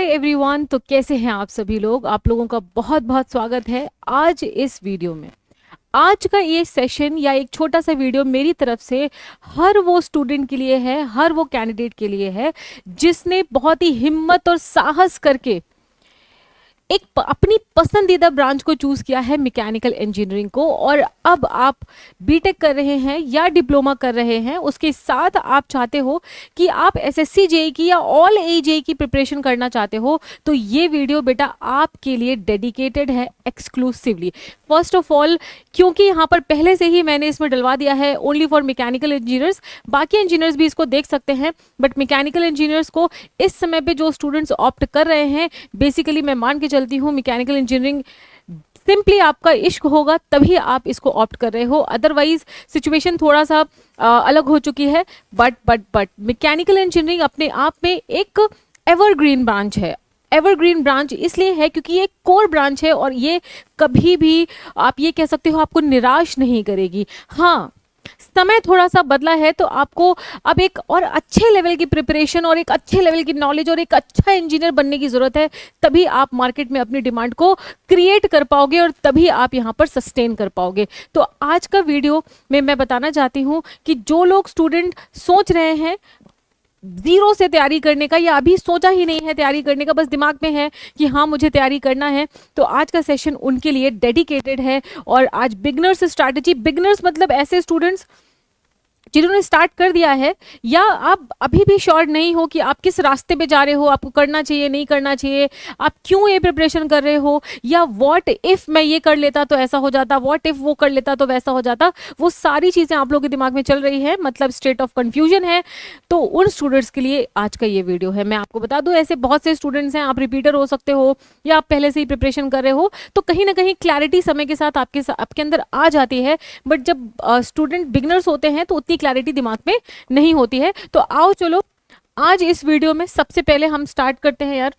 Everyone, तो कैसे हैं आप सभी लोग। आप लोगों का बहुत बहुत स्वागत है आज इस वीडियो में। आज का ये सेशन या एक छोटा सा वीडियो मेरी तरफ से हर वो स्टूडेंट के लिए है, हर वो कैंडिडेट के लिए है जिसने बहुत ही हिम्मत और साहस करके एक अपनी पसंदीदा ब्रांच को चूज किया है, मैकेनिकल इंजीनियरिंग को। और अब आप बीटेक कर रहे हैं या डिप्लोमा कर रहे हैं, उसके साथ आप चाहते हो कि आप एसएससी जेईई की या ऑल जेईई की प्रिपरेशन करना चाहते हो, तो ये वीडियो बेटा आपके लिए डेडिकेटेड है एक्सक्लूसिवली। फर्स्ट ऑफ ऑल, क्योंकि यहाँ पर पहले से ही मैंने इसमें डलवा दिया है ओनली फॉर मैकेनिकल इंजीनियर्स, बाकी इंजीनियर्स भी इसको देख सकते हैं, बट मैकेनिकल इंजीनियर्स को इस समय पे जो स्टूडेंट्स ऑप्ट कर रहे हैं, बेसिकली मैं मान के चलती हूँ मैकेनिकल इंजीनियरिंग सिंपली आपका इश्क होगा तभी आप इसको ऑप्ट कर रहे हो, अदरवाइज सिचुएशन थोड़ा सा अलग हो चुकी है। बट मैकेनिकल इंजीनियरिंग अपने आप में एक एवरग्रीन ब्रांच है। एवरग्रीन ब्रांच इसलिए है क्योंकि ये कोर ब्रांच है और ये कभी भी आप ये कह सकते हो आपको निराश नहीं करेगी। हाँ, समय थोड़ा सा बदला है तो आपको अब एक और अच्छे लेवल की प्रिपरेशन और एक अच्छे लेवल की नॉलेज और एक अच्छा इंजीनियर बनने की जरूरत है, तभी आप मार्केट में अपनी डिमांड को क्रिएट कर पाओगे और तभी आप यहाँ पर सस्टेन कर पाओगे। तो आज का वीडियो में मैं बताना चाहती हूँ कि जो लोग स्टूडेंट सोच रहे हैं जीरो से तैयारी करने का या अभी सोचा ही नहीं है तैयारी करने का, बस दिमाग में है कि हाँ मुझे तैयारी करना है, तो आज का सेशन उनके लिए डेडिकेटेड है। और आज बिगनर्स स्ट्रैटेजी, बिगनर्स मतलब ऐसे स्टूडेंट्स जिन्होंने स्टार्ट कर दिया है या आप अभी भी श्योर नहीं हो कि आप किस रास्ते पे जा रहे हो, आपको करना चाहिए नहीं करना चाहिए, आप क्यों ये प्रिपरेशन कर रहे हो, या व्हाट इफ मैं ये कर लेता तो ऐसा हो जाता, व्हाट इफ वो कर लेता तो वैसा हो जाता, वो सारी चीजें आप लोगों के दिमाग में चल रही है, मतलब स्टेट ऑफ कंफ्यूजन है। तो उन स्टूडेंट्स के लिए आज का ये वीडियो है। मैं आपको बता दूं, ऐसे बहुत से स्टूडेंट्स हैं, आप रिपीटर हो सकते हो या आप पहले से ही प्रिपरेशन कर रहे हो, तो कहीं ना कहीं क्लैरिटी समय के साथ आपके अंदर आ जाती है, बट जब स्टूडेंट बिगनर्स होते हैं तो उतनी क्लैरिटी दिमाग में नहीं होती है। तो आओ चलो आज इस वीडियो में सबसे पहले हम स्टार्ट करते हैं यार,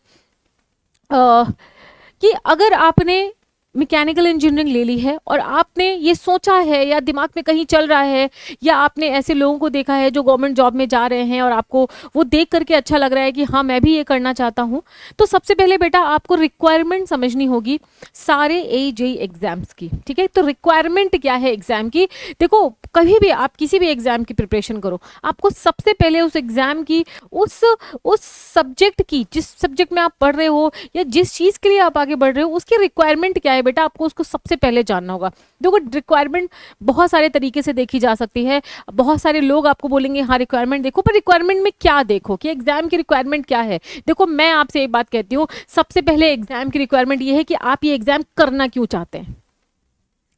कि अगर आपने मैकेनिकल इंजीनियरिंग ले ली है और आपने ये सोचा है या दिमाग में कहीं चल रहा है या आपने ऐसे लोगों को देखा है जो गवर्नमेंट जॉब में जा रहे हैं और आपको वो देख करके अच्छा लग रहा है कि हाँ मैं भी ये करना चाहता हूँ, तो सबसे पहले बेटा आपको रिक्वायरमेंट समझनी होगी सारे जेईई एग्जाम्स की। ठीक है, तो रिक्वायरमेंट क्या है एग्जाम की। देखो, कभी भी आप किसी भी एग्जाम की प्रिपरेशन करो, आपको सबसे पहले उस एग्जाम की उस सब्जेक्ट की, जिस सब्जेक्ट में आप पढ़ रहे हो या जिस चीज के लिए आप आगे बढ़ रहे हो, उसकी रिक्वायरमेंट क्या है बेटा, आपको उसको सबसे पहले जानना होगा। देखो, रिक्वायरमेंट बहुत सारे तरीके से देखी जा सकती है। बहुत सारे लोग आपको बोलेंगे हाँ रिक्वायरमेंट देखो, पर रिक्वायरमेंट में क्या देखो कि एग्जाम की रिक्वायरमेंट क्या है। देखो, मैं आपसे एक बात कहती हूँ, सबसे पहले एग्जाम की रिक्वायरमेंट ये है कि आप ये एग्जाम करना क्यों चाहते हैं।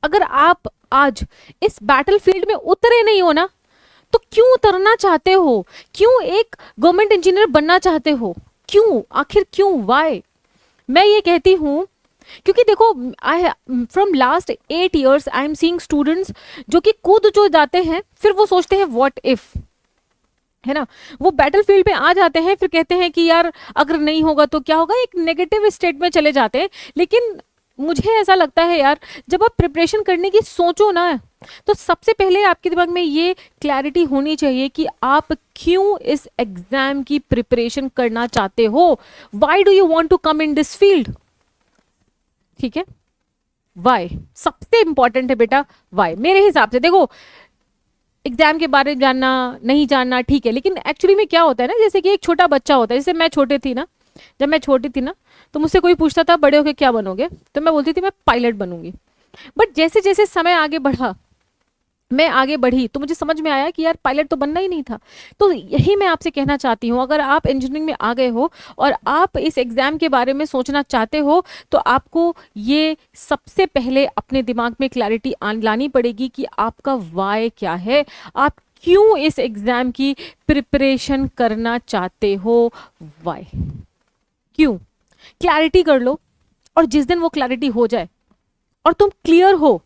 अगर आप आज इस बैटलफील्ड में उतरे नहीं हो ना, तो क्यों उतरना चाहते हो, क्यों एक गवर्नमेंट इंजीनियर बनना चाहते हो, क्यों, आखिर क्यों, वाई। मैं ये कहती हूं क्योंकि देखो, I from last 8 years I am seeing students जो कि कूद जो जाते हैं, फिर वो सोचते हैं व्हाट इफ, है ना, वो बैटलफील्ड पे आ जाते हैं, फिर कहते हैं कि यार अगर नहीं होगा तो क्या होगा, एक नेगेटिव स्टेट में चले जाते हैं। लेकिन मुझे ऐसा लगता है यार, जब आप प्रिपरेशन करने की सोचो ना, तो सबसे पहले आपके दिमाग में ये क्लैरिटी होनी चाहिए कि आप क्यों इस एग्जाम की प्रिपरेशन करना चाहते हो। Why do you want to come in this field. ठीक है, वाई सबसे इंपॉर्टेंट है बेटा, वाई। मेरे हिसाब से देखो, एग्जाम के बारे में जानना नहीं जानना ठीक है, लेकिन एक्चुअली में क्या होता है ना, जैसे कि एक छोटा बच्चा होता है, जैसे मैं छोटी थी ना, जब मैं छोटी थी ना, तो मुझसे कोई पूछता था बड़े होके क्या बनोगे, तो मैं बोलती थी मैं पायलट बनूंगी। बट जैसे जैसे समय आगे बढ़ा, मैं आगे बढ़ी, तो मुझे समझ में आया कि यार पायलट तो बनना ही नहीं था। तो यही मैं आपसे कहना चाहती हूँ, अगर आप इंजीनियरिंग में आ गए हो और आप इस एग्जाम के बारे में सोचना चाहते हो, तो आपको ये सबसे पहले अपने दिमाग में क्लैरिटी लानी पड़ेगी कि आपका वाई क्या है, आप क्यों इस एग्जाम की प्रिपरेशन करना चाहते हो। वाई, क्यों, क्लैरिटी कर लो। और जिस दिन वो क्लैरिटी हो जाए और तुम क्लियर हो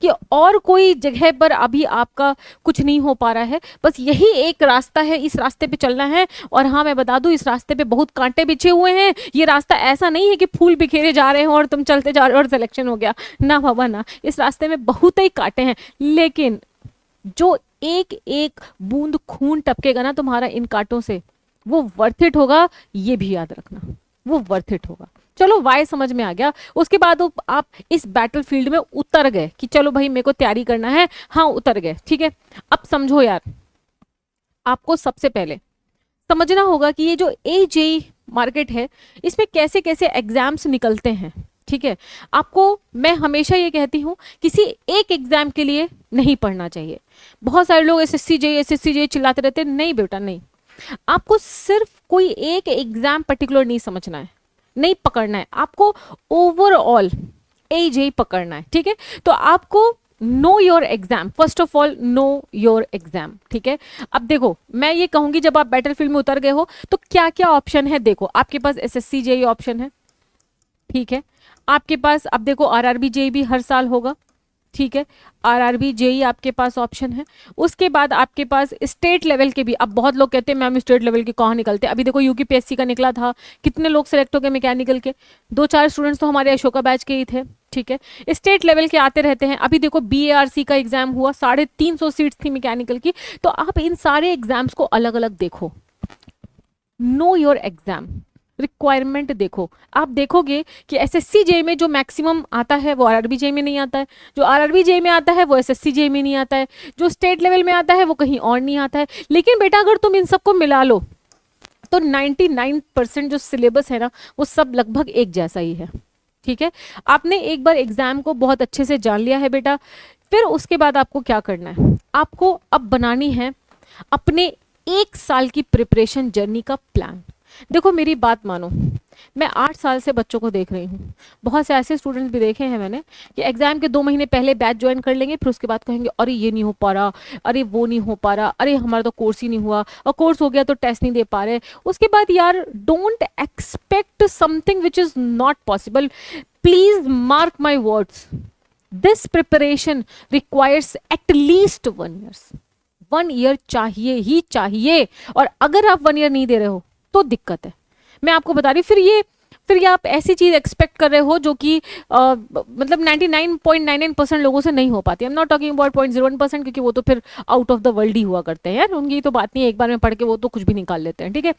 कि और कोई जगह पर अभी आपका कुछ नहीं हो पा रहा है, बस यही एक रास्ता है, इस रास्ते पे चलना है। और हाँ, मैं बता दूं, इस रास्ते पे बहुत कांटे बिछे हुए हैं। ये रास्ता ऐसा नहीं है कि फूल बिखेरे जा रहे हो और तुम चलते जा रहे हो और सिलेक्शन हो गया, ना बाबा ना, इस रास्ते में बहुत ही कांटे हैं। लेकिन जो एक एक बूंद खून टपकेगा ना तुम्हारा इन कांटों से, वो वर्थ इट होगा, ये भी याद रखना। वो वर्थ इट होगा। चलो वाई समझ में आ गया। उसके बाद आप इस बैटल फील्ड में उतर गए कि चलो भाई मेरे को तैयारी करना है, हाँ उतर गए, ठीक है। अब समझो यार, आपको सबसे पहले समझना होगा कि ये जो AJE मार्केट है इसमें कैसे कैसे एग्जाम्स निकलते हैं, ठीक है। आपको मैं हमेशा ये कहती हूँ किसी एक एग्जाम के लिए नहीं पढ़ना चाहिए। बहुत सारे लोग SSC JEE चिल्लाते रहते हैं, नहीं बेटा नहीं। आपको सिर्फ कोई एक एग्जाम पर्टिकुलर नहीं समझना है, नहीं पकड़ना है, आपको ओवरऑल AJE पकड़ना है, ठीक है। तो आपको know your exam, first of all know your exam, ठीक है। अब देखो मैं ये कहूंगी जब आप बैटलफील्ड में उतर गए हो तो क्या क्या ऑप्शन है, देखो आपके पास SSC JEE ऑप्शन है, ठीक है। आपके पास अब देखो RRB JEE भी हर साल होगा, ठीक है। RRB JEE आपके पास ऑप्शन है। उसके बाद आपके पास स्टेट लेवल के भी, अब बहुत लोग कहते हैं मैम स्टेट लेवल के कहाँ निकलते हैं, अभी देखो UPSC का निकला था, कितने लोग सेलेक्ट हो गए मैकेनिकल के, 2-4 स्टूडेंट्स तो हमारे अशोका बैच के ही थे, ठीक है। स्टेट लेवल के आते रहते हैं। अभी देखो BARC का एग्जाम हुआ, 350 सीट्स थी मैकेनिकल की। तो आप इन सारे एग्जाम्स को अलग अलग देखो, नो योर एग्जाम, रिक्वायरमेंट देखो। आप देखोगे कि SSC JEE में जो मैक्सिमम आता है वो RRB JEE में नहीं आता है, जो RRB JEE में आता है वो SSC JEE में नहीं आता है, जो स्टेट लेवल में आता है वो कहीं और नहीं आता है। लेकिन बेटा अगर तुम इन सबको मिला लो तो 99% जो सिलेबस है ना वो सब लगभग एक जैसा ही है, ठीक है। आपने एक बार एग्जाम को बहुत अच्छे से जान लिया है बेटा, फिर उसके बाद आपको क्या करना है, आपको अब बनानी है अपने 1 साल की प्रिपरेशन जर्नी का प्लान। देखो मेरी बात मानो, मैं 8 साल से बच्चों को देख रही हूँ, बहुत से ऐसे स्टूडेंट्स भी देखे हैं मैंने कि एग्जाम के 2 महीने पहले बैच ज्वाइन कर लेंगे, फिर उसके बाद कहेंगे अरे ये नहीं हो पा रहा, अरे वो नहीं हो पा रहा, अरे हमारा तो कोर्स ही नहीं हुआ, और कोर्स हो गया तो टेस्ट नहीं दे पा रहे। उसके बाद यार don't expect something which is not possible. Please mark my words, this preparation requires at least 1 year. 1 year चाहिए ही चाहिए, और अगर आप 1 ईयर नहीं दे रहे हो तो दिक्कत है। मैं आपको बता रही हूँ, फिर ये आप ऐसी चीज एक्सपेक्ट कर रहे हो जो कि मतलब 99.99% लोगों से नहीं हो पाती। I am not talking about 0.01%, क्योंकि वो तो फिर आउट ऑफ द वर्ल्ड ही हुआ करते हैं यार, उनकी तो बात नहीं है, एक बार में पढ़ के वो तो कुछ भी निकाल लेते हैं, ठीक है।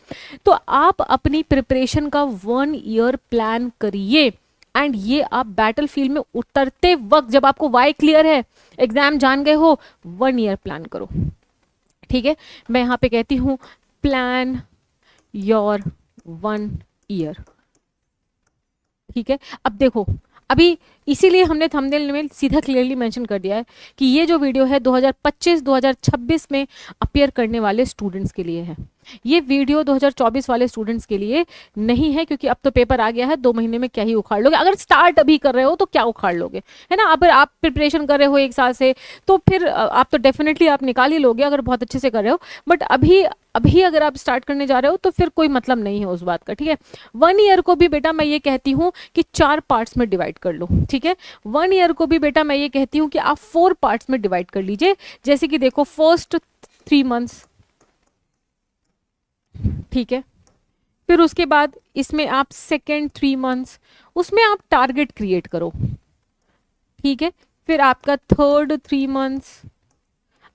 तो आप अपनी प्रिपरेशन का 1 ईयर प्लान करिए, एंड ये आप बैटल फील्ड में उतरते वक्त जब आपको वाई क्लियर है, एग्जाम जान गए हो, 1 ईयर प्लान करो, ठीक है। मैं यहाँ पे कहती हूँ प्लान योर 1 ईयर, ठीक है। अब देखो अभी इसीलिए हमने थंबनेल में सीधा क्लियरली मेंशन कर दिया है कि ये जो वीडियो है 2025-2026 में अपीयर करने वाले स्टूडेंट्स के लिए है। ये वीडियो 2024 वाले स्टूडेंट्स के लिए नहीं है, क्योंकि अब तो पेपर आ गया है, 2 महीने में क्या ही उखाड़ लोगे। अगर स्टार्ट अभी कर रहे हो तो क्या उखाड़ लोगे, है ना। अगर आप प्रिपरेशन कर रहे हो 1 साल से तो फिर आप तो डेफिनेटली आप निकाल ही लोगे अगर बहुत अच्छे से कर रहे हो। बट अभी अगर आप स्टार्ट करने जा रहे हो तो फिर कोई मतलब नहीं है उस बात का, ठीक है। 1 ईयर को भी बेटा मैं ये कहती हूँ कि 4 पार्ट्स में डिवाइड कर लो, ठीक है। 1 ईयर को भी बेटा मैं ये कहती हूँ कि आप 4 पार्ट्स में डिवाइड कर लीजिए। जैसे कि देखो फर्स्ट 3 मंथ्स, ठीक है। फिर उसके बाद इसमें आप सेकेंड 3 मंथ्स, उसमें आप टारगेट क्रिएट करो, ठीक है। फिर आपका थर्ड 3 मंथ्स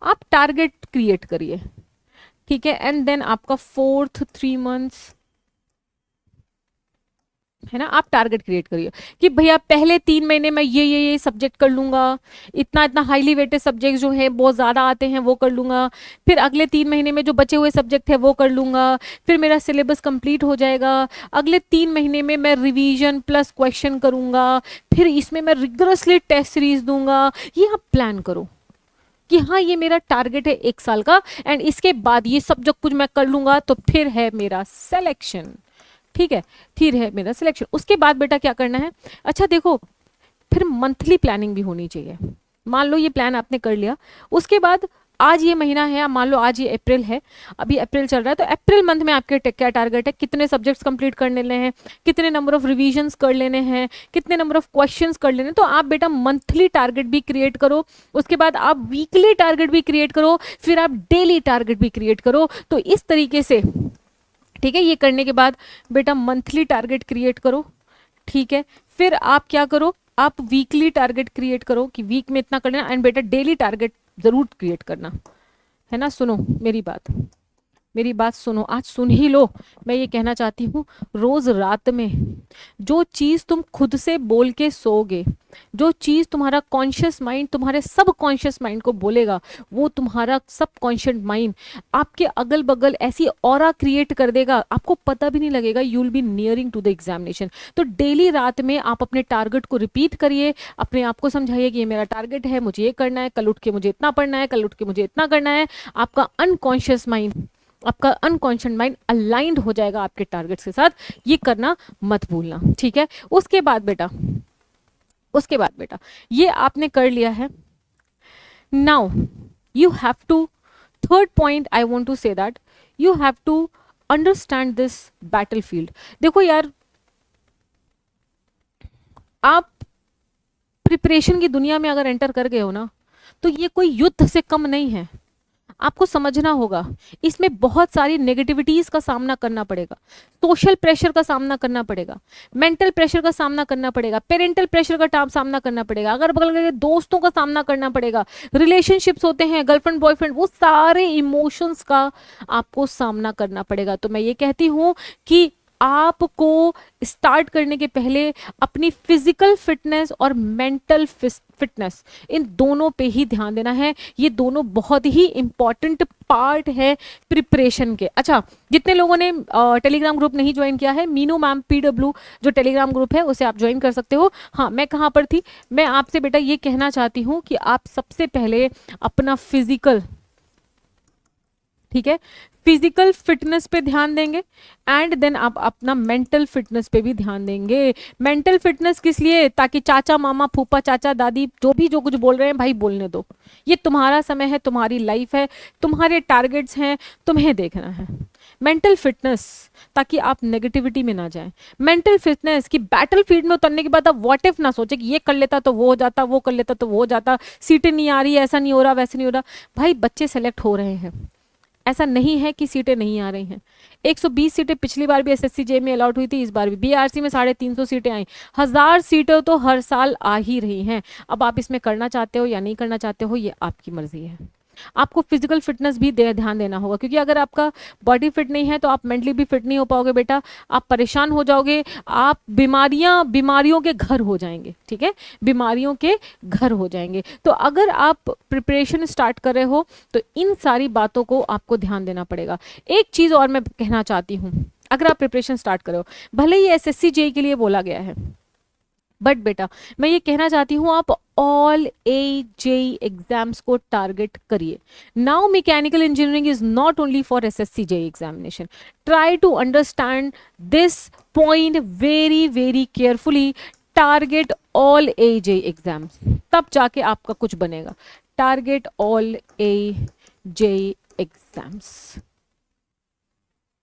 आप टारगेट क्रिएट करिए, ठीक है। एंड देन आपका फोर्थ 3 मंथ्स, है ना, आप टारगेट क्रिएट करिए कि भैया पहले 3 महीने में ये सब्जेक्ट कर लूंगा, इतना हाईली वेटेड सब्जेक्ट जो है बहुत ज़्यादा आते हैं वो कर लूंगा, फिर अगले 3 महीने में जो बचे हुए सब्जेक्ट है वो कर लूंगा, फिर मेरा सिलेबस कंप्लीट हो जाएगा, अगले 3 महीने में मैं रिवीजन प्लस क्वेश्चन करूंगा, फिर इसमें मैं रिगरसली टेस्ट सीरीज दूंगा। ये आप प्लान करो कि हाँ ये मेरा टारगेट है 1 साल का, एंड इसके बाद ये सब जो कुछ मैं कर लूंगा तो फिर है मेरा सिलेक्शन, ठीक है, फिर है मेरा सिलेक्शन। उसके बाद बेटा क्या करना है, अच्छा देखो फिर मंथली प्लानिंग भी होनी चाहिए। मान लो ये प्लान आपने कर लिया, उसके बाद आज ये महीना है, मान लो आज ये अप्रैल है, अभी अप्रैल चल रहा है, तो अप्रैल मंथ में आपके क्या टारगेट है, कितने सब्जेक्ट्स कंप्लीट कर लेने हैं, कितने नंबर ऑफ रिवीजन्स कर लेने हैं, कितने नंबर ऑफ क्वेश्चंस कर लेने हैं। तो आप बेटा मंथली टारगेट भी क्रिएट करो, उसके बाद आप वीकली टारगेट भी क्रिएट करो, फिर आप डेली टारगेट भी क्रिएट करो। तो इस तरीके से, ठीक है, ये करने के बाद बेटा मंथली टारगेट क्रिएट करो, ठीक है। फिर आप क्या करो, आप वीकली टारगेट क्रिएट करो कि वीक में इतना करना, एंड बेटा डेली टारगेट जरूर क्रिएट करना, है ना। सुनो मेरी बात, मेरी बात सुनो, आज सुन ही लो। मैं ये कहना चाहती हूँ, रोज रात में जो चीज तुम खुद से बोल के सोओगे, जो चीज तुम्हारा कॉन्शियस माइंड तुम्हारे सब कॉन्शियस माइंड को बोलेगा, वो तुम्हारा सब कॉन्शियस माइंड आपके अगल बगल ऐसी ऑरा क्रिएट कर देगा, आपको पता भी नहीं लगेगा। You will be nearing to the examination. तो डेली रात में आप अपने टारगेट को रिपीट करिए, अपने आप को समझाइए कि ये मेरा टारगेट है, मुझे ये करना है, कल उठ के मुझे इतना पढ़ना है, कल उठ के मुझे इतना करना है। आपका अनकॉन्शियस माइंड अलाइंड हो जाएगा आपके टारगेट्स के साथ। ये करना मत भूलना, ठीक है। उसके बाद बेटा ये आपने कर लिया है। Now you have to, third point I want to say that you have to understand this battlefield. देखो यार, आप प्रिपरेशन की दुनिया में अगर एंटर कर गए हो ना, तो ये कोई युद्ध से कम नहीं है। आपको समझना होगा, इसमें बहुत सारी नेगेटिविटीज का सामना करना पड़ेगा, सोशल प्रेशर का सामना करना पड़ेगा, मेंटल प्रेशर का सामना करना पड़ेगा, पेरेंटल प्रेशर का सामना करना पड़ेगा, अगर बगल के दोस्तों का सामना करना पड़ेगा, रिलेशनशिप्स होते हैं, गर्लफ्रेंड बॉयफ्रेंड, वो सारे इमोशंस का आपको सामना करना पड़ेगा। तो मैं ये कहती हूँ कि आपको स्टार्ट करने के पहले अपनी फिजिकल फिटनेस और मेंटल फिटनेस, इन दोनों पे ही ध्यान देना है। ये दोनों बहुत ही इंपॉर्टेंट पार्ट है प्रिपरेशन के। अच्छा, जितने लोगों ने टेलीग्राम ग्रुप नहीं ज्वाइन किया है, मीनू मैम PW जो टेलीग्राम ग्रुप है उसे आप ज्वाइन कर सकते हो। हाँ, मैं कहाँ पर थी, मैं आपसे बेटा ये कहना चाहती हूँ कि आप सबसे पहले अपना फिजिकल, ठीक है, फिजिकल फिटनेस पे ध्यान देंगे, एंड देन आप अपना मेंटल फिटनेस पे भी ध्यान देंगे। मेंटल फिटनेस किस लिए? ताकि चाचा मामा फूफा चाचा दादी जो कुछ बोल रहे हैं भाई बोलने दो, ये तुम्हारा समय है, तुम्हारी लाइफ है, तुम्हारे टारगेट्स हैं, तुम्हें देखना है। मेंटल फिटनेस ताकि आप नेगेटिविटी में ना जाएं। मेंटल फिटनेस कि बैटल फील्ड में उतरने के बाद आप व्हाट इफ ना सोचे कि ये कर लेता तो वो हो जाता, वो कर लेता तो वो हो जाता, सीटें नहीं आ रही, ऐसा नहीं हो रहा, वैसे नहीं हो रहा। भाई बच्चे सेलेक्ट हो रहे हैं, ऐसा नहीं है कि सीटें नहीं आ रही हैं। 120 सीटें पिछली बार भी SSC JEE में अलॉट हुई थी, इस बार भी BRC में 350 सीटें आई। 1000 सीटें तो हर साल आ ही रही हैं। अब आप इसमें करना चाहते हो या नहीं करना चाहते हो, ये आपकी मर्जी है। आपको फिजिकल फिटनेस भी ध्यान देना होगा, क्योंकि अगर आपका बॉडी फिट नहीं है तो आप मेंटली भी फिट नहीं हो पाओगे बेटा, आप परेशान हो जाओगे, आप बीमारियों के घर हो जाएंगे, ठीक है, बीमारियों के घर हो जाएंगे। तो अगर आप प्रिपरेशन स्टार्ट कर रहे हो तो इन सारी बातों को आपको ध्यान देना पड़ेगा। एक चीज और मैं कहना चाहती हूँ, अगर आप प्रिपरेशन स्टार्ट करो, भले ही SSC JEE के लिए बोला गया है, बट बेटा मैं ये कहना चाहती हूँ आप ऑल AJEE एग्जाम्स को टारगेट करिए। Now mechanical engineering is not only for SSC JEE examination. Try to understand this point very very carefully. Target all AJEE exams, तब जाके आपका कुछ बनेगा। टारगेट ऑल AJEE एग्जाम्स,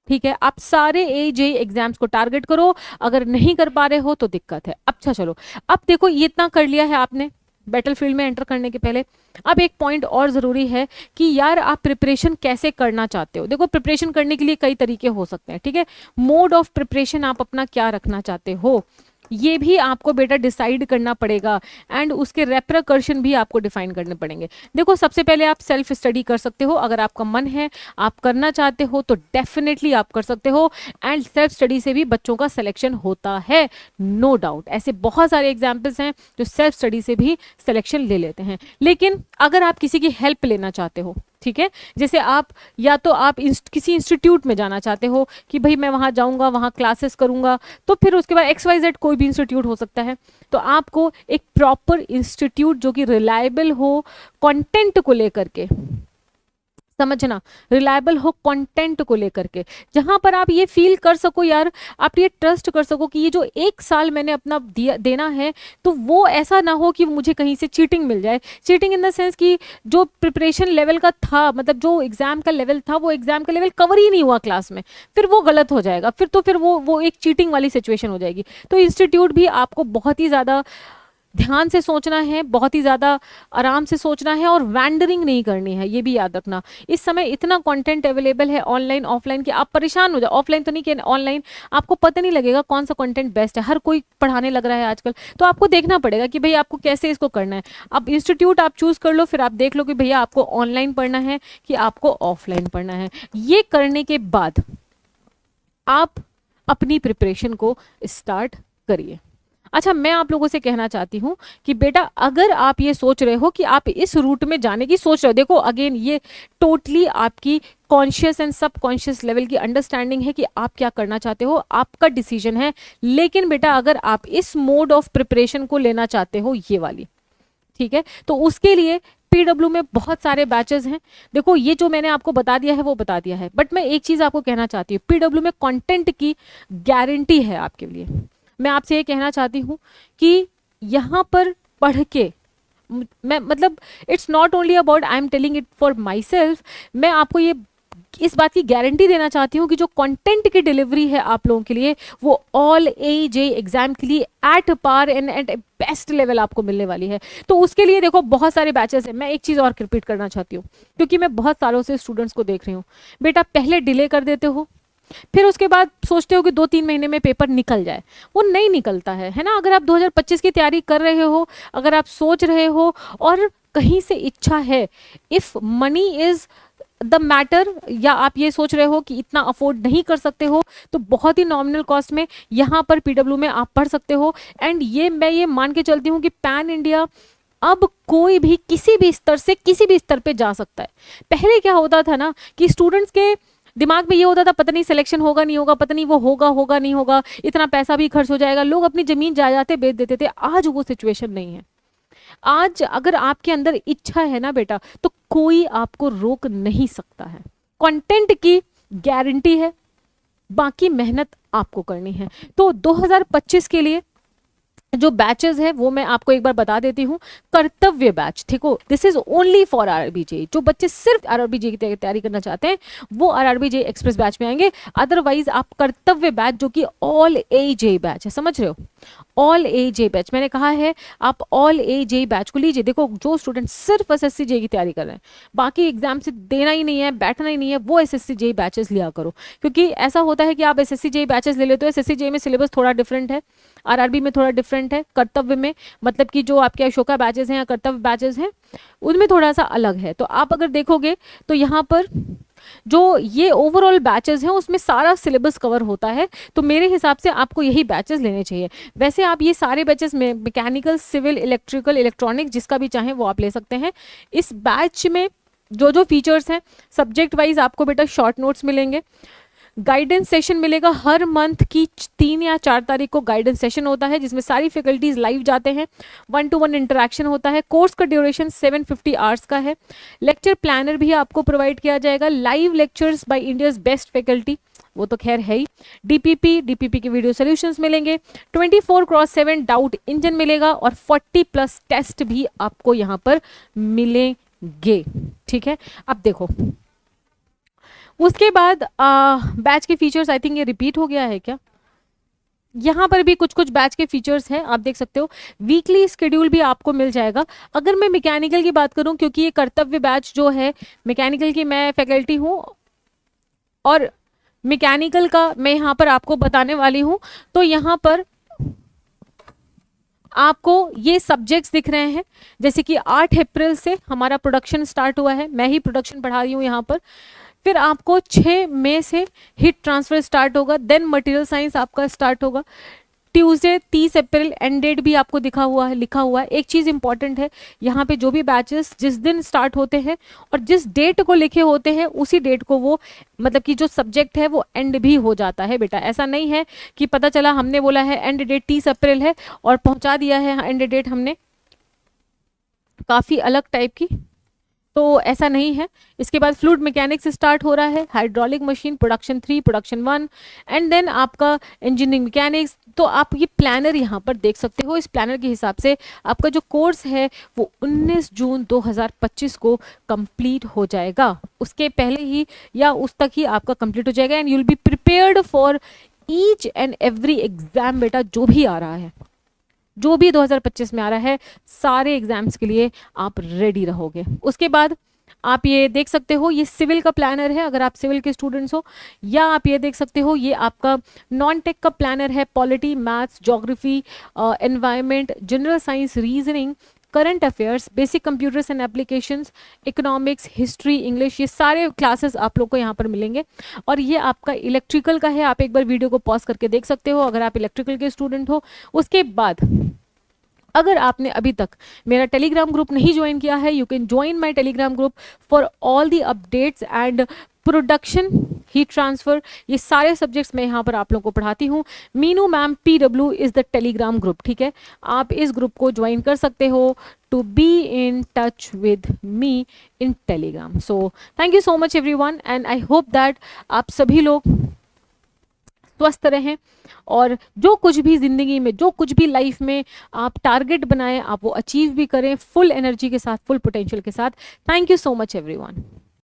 ठीक है। आप सारे AJEE एग्जाम्स को टारगेट करो, अगर नहीं कर पा रहे हो तो दिक्कत है। अच्छा चलो, अब देखो ये इतना कर लिया है आपने बैटलफील्ड में एंटर करने के पहले। अब एक पॉइंट और जरूरी है कि यार आप प्रिपरेशन कैसे करना चाहते हो। देखो प्रिपरेशन करने के लिए कई तरीके हो सकते हैं, ठीक है। मोड ऑफ प्रिपरेशन आप अपना क्या रखना चाहते हो, ये भी आपको बेटा डिसाइड करना पड़ेगा, एंड उसके रेपरकर्शन भी आपको डिफाइन करने पड़ेंगे। देखो सबसे पहले आप सेल्फ स्टडी कर सकते हो, अगर आपका मन है, आप करना चाहते हो तो डेफिनेटली आप कर सकते हो, एंड सेल्फ स्टडी से भी बच्चों का सिलेक्शन होता है, नो डाउट। ऐसे बहुत सारे एग्जाम्पल्स हैं जो सेल्फ स्टडी से भी सिलेक्शन ले लेते हैं। लेकिन अगर आप किसी की हेल्प लेना चाहते हो, ठीक है, जैसे आप या तो आप किसी इंस्टीट्यूट में जाना चाहते हो कि भाई मैं वहां जाऊंगा, वहां क्लासेस करूंगा, तो फिर उसके बाद XYZ कोई भी इंस्टीट्यूट हो सकता है, तो आपको एक प्रॉपर इंस्टीट्यूट जो कि रिलायबल हो कंटेंट को लेकर के, समझना, रिलायबल हो कंटेंट को लेकर के, जहां पर आप ये फील कर सको यार, आप ये ट्रस्ट कर सको कि ये जो 1 साल मैंने अपना देना है, तो वो ऐसा ना हो कि मुझे कहीं से चीटिंग मिल जाए। चीटिंग इन द सेंस कि जो प्रिपरेशन लेवल का था, मतलब जो एग्जाम का लेवल था, वो एग्जाम का लेवल कवर ही नहीं हुआ क्लास में, फिर वो गलत हो जाएगा, फिर वो एक चीटिंग वाली सिचुएशन हो जाएगी। तो इंस्टीट्यूट भी आपको बहुत ही ज़्यादा ध्यान से सोचना है, बहुत ही ज़्यादा आराम से सोचना है और वैंडरिंग नहीं करनी है, ये भी याद रखना। इस समय इतना कंटेंट अवेलेबल है ऑनलाइन ऑफलाइन कि आप परेशान हो जाओ, ऑफलाइन तो नहीं कि ऑनलाइन, आपको पता नहीं लगेगा कौन सा कंटेंट बेस्ट है। हर कोई पढ़ाने लग रहा है आजकल, तो आपको देखना पड़ेगा कि भाई आपको कैसे इसको करना है। अब इंस्टीट्यूट आप चूज कर लो, फिर आप देख लो कि भैया आपको ऑनलाइन पढ़ना है कि आपको ऑफलाइन पढ़ना है। ये करने के बाद आप अपनी प्रिपरेशन को स्टार्ट करिए। अच्छा, मैं आप लोगों से कहना चाहती हूँ कि बेटा अगर आप ये सोच रहे हो कि आप इस रूट में जाने की सोच रहे हो, देखो अगेन ये टोटली आपकी कॉन्शियस एंड सबकॉन्शियस लेवल की अंडरस्टैंडिंग है कि आप क्या करना चाहते हो, आपका डिसीजन है। लेकिन बेटा अगर आप इस मोड ऑफ प्रिपरेशन को लेना चाहते हो, ये वाली, ठीक है, तो उसके लिए पीडब्ल्यू में बहुत सारे बैचेस हैं। देखो ये जो मैंने आपको बता दिया है वो बता दिया है, बट मैं एक चीज आपको कहना चाहती हूँ, पीडब्ल्यू में कंटेंट की गारंटी है आपके लिए। मैं आपसे ये कहना चाहती हूँ कि यहाँ पर पढ़ के मैं मतलब it's not only about I am telling it for my self, मैं आपको ये इस बात की गारंटी देना चाहती हूँ कि जो कंटेंट की डिलीवरी है आप लोगों के लिए वो ऑल AJ एग्जाम के लिए at par and at best level आपको मिलने वाली है। तो उसके लिए देखो बहुत सारे बैचेस हैं। मैं एक चीज़ और रिपीट करना चाहती हूँ क्योंकि मैं बहुत सालों से स्टूडेंट्स को देख रही हूँ, बेटा पहले डिले कर देते हो, फिर उसके बाद सोचते हो कि 2-3 महीने में पेपर निकल जाए, वो नहीं निकलता है ना। अगर आप 2025 की तैयारी कर रहे हो, अगर आप सोच रहे हो और कहीं से इच्छा है, if money is the matter, या आप ये सोच रहे हो कि इतना अफोर्ड नहीं कर सकते हो, तो बहुत ही नॉमिनल कॉस्ट में यहाँ पर पीडब्ल्यू में आप पढ़ सकते हो। एंड ये मैं ये मान के चलती हूँ कि पैन इंडिया अब कोई भी किसी भी स्तर से किसी भी स्तर पे जा सकता है। पहले क्या होता था ना कि स्टूडेंट्स के दिमाग में ये होता था पता नहीं सिलेक्शन होगा नहीं होगा, पता नहीं वो होगा नहीं होगा, इतना पैसा भी खर्च हो जाएगा, लोग अपनी जमीन जायदादें बेच देते थे। आज वो सिचुएशन नहीं है। आज अगर आपके अंदर इच्छा है ना बेटा, तो कोई आपको रोक नहीं सकता है। कंटेंट की गारंटी है, बाकी मेहनत आपको करनी है। तो 2025 के लिए जो बैचेस है वो मैं आपको एक बार बता देती हूँ। कर्तव्य बैच, ठीक हो, दिस इज ओनली फॉर आरआरबीजे। जो बच्चे सिर्फ आरआरबीजे की तैयारी करना चाहते हैं वो आरआरबीजे एक्सप्रेस बैच में आएंगे। अदरवाइज आप कर्तव्य बैच जो कि ऑल AJ बैच है, समझ रहे हो, ऑल AJ बैच, मैंने कहा है आप ऑल AJ बैच को लीजिए। देखो जो स्टूडेंट सिर्फ SSC JEE की तैयारी कर रहे हैं, बाकी एग्जाम से देना ही नहीं है, बैठना ही नहीं है, वो SSC JEE बैचेस लिया करो। क्योंकि ऐसा होता है कि आप SSC JEE बैचेस ले लेते हो, SSC JEE में सिलेबस थोड़ा डिफरेंट है, आरआरबी में थोड़ा डिफरेंट है, कर्तव्य में मतलब कि जो आपके अशोका बैचेस हैं या कर्तव्य बैचेस हैं उनमें थोड़ा सा अलग है। तो आप अगर देखोगे तो यहाँ पर जो ये ओवरऑल बैचेस हैं उसमें सारा सिलेबस कवर होता है। तो मेरे हिसाब से आपको यही बैचेस लेने चाहिए। वैसे आप ये सारे बैचेस में मैकेनिकल, सिविल, इलेक्ट्रिकल, इलेक्ट्रॉनिक जिसका भी चाहें वो आप ले सकते हैं। इस बैच में जो जो फीचर्स हैं, सब्जेक्ट वाइज आपको बेटा शॉर्ट नोट्स मिलेंगे, गाइडेंस सेशन मिलेगा, हर मंथ की 3 या 4 तारीख को गाइडेंस सेशन होता है जिसमें सारी फैकल्टीज लाइव जाते हैं, 1-to-1 इंटरेक्शन होता है। कोर्स का ड्यूरेशन 750 आवर्स का है। लेक्चर प्लानर भी आपको प्रोवाइड किया जाएगा, live lectures bye India's best faculty, वो तो खैर है ही। डीपीपी के वीडियो सोल्यूशंस मिलेंगे, 24/7 डाउट इंजन मिलेगा और 40+ टेस्ट भी आपको यहाँ पर मिलेंगे, ठीक है। अब देखो उसके बाद बैच के फीचर्स, आई थिंक ये रिपीट हो गया है क्या, यहाँ पर भी कुछ कुछ बैच के फीचर्स हैं, आप देख सकते हो। वीकली स्केड्यूल भी आपको मिल जाएगा। अगर मैं मैकेनिकल की बात करूं, क्योंकि ये कर्तव्य बैच जो है मैकेनिकल की मैं फैकल्टी हूँ और मैकेनिकल का मैं यहाँ पर आपको बताने वाली हूँ, तो यहाँ पर आपको ये सब्जेक्ट्स दिख रहे हैं। जैसे कि 8 अप्रैल से हमारा प्रोडक्शन स्टार्ट हुआ है, मैं ही प्रोडक्शन पढ़ा रही हूँ यहाँ पर। फिर आपको 6 मई से हीट ट्रांसफर स्टार्ट होगा, देन मटेरियल साइंस आपका स्टार्ट होगा। ट्यूसडे 30 अप्रैल एंड डेट भी आपको लिखा हुआ है। एक चीज़ इंपॉर्टेंट है, यहाँ पे जो भी बैचेस जिस दिन स्टार्ट होते हैं और जिस डेट को लिखे होते हैं उसी डेट को वो मतलब कि जो सब्जेक्ट है वो एंड भी हो जाता है बेटा। ऐसा नहीं है कि पता चला हमने बोला है एंड डेट 30 अप्रैल है और पहुँचा दिया है एंड डेट हमने काफ़ी अलग टाइप की, तो ऐसा नहीं है। इसके बाद फ्लूइड मैकेनिक्स स्टार्ट हो रहा है, hydraulic machine production 3, production 1 and then आपका इंजीनियरिंग मैकेनिक्स। तो आप ये प्लानर यहाँ पर देख सकते हो। इस प्लानर के हिसाब से आपका जो कोर्स है वो 19 जून 2025 को कंप्लीट हो जाएगा। उसके पहले ही या उस तक ही आपका कंप्लीट हो जाएगा and you will be prepared for each and every exam बेटा जो भी आ रहा है। जो भी 2025 में आ रहा है, सारे एग्जाम्स के लिए आप रेडी रहोगे। उसके बाद आप ये देख सकते हो, ये सिविल का प्लानर है अगर आप सिविल के स्टूडेंट्स हो, या आप ये देख सकते हो ये आपका नॉन टेक का प्लानर है, polity, maths, geography, environment, general science, reasoning, current affairs, basic computers and applications, economics, history, English, ये सारे क्लासेस आप लोग को यहाँ पर मिलेंगे। और ये आपका इलेक्ट्रिकल का है, आप एक बार वीडियो को पॉज करके देख सकते हो अगर आप इलेक्ट्रिकल के स्टूडेंट हो। उसके बाद अगर आपने अभी तक मेरा टेलीग्राम ग्रुप नहीं ज्वाइन किया है, you can join my Telegram group for all the updates and production, heat transfer, ये सारे सब्जेक्ट्स मैं यहाँ पर आप लोगों को पढ़ाती हूँ। Meenu ma'am PW is the Telegram group, ठीक है। आप इस ग्रुप को ज्वाइन कर सकते हो to be in touch with me in Telegram. So thank you so much everyone, and I hope that आप सभी लोग स्वस्थ रहें और जो कुछ भी ज़िंदगी में, जो कुछ भी लाइफ में आप टारगेट बनाएं, आप वो अचीव भी करें फुल एनर्जी के साथ, फुल पोटेंशियल के साथ। Thank you so much everyone.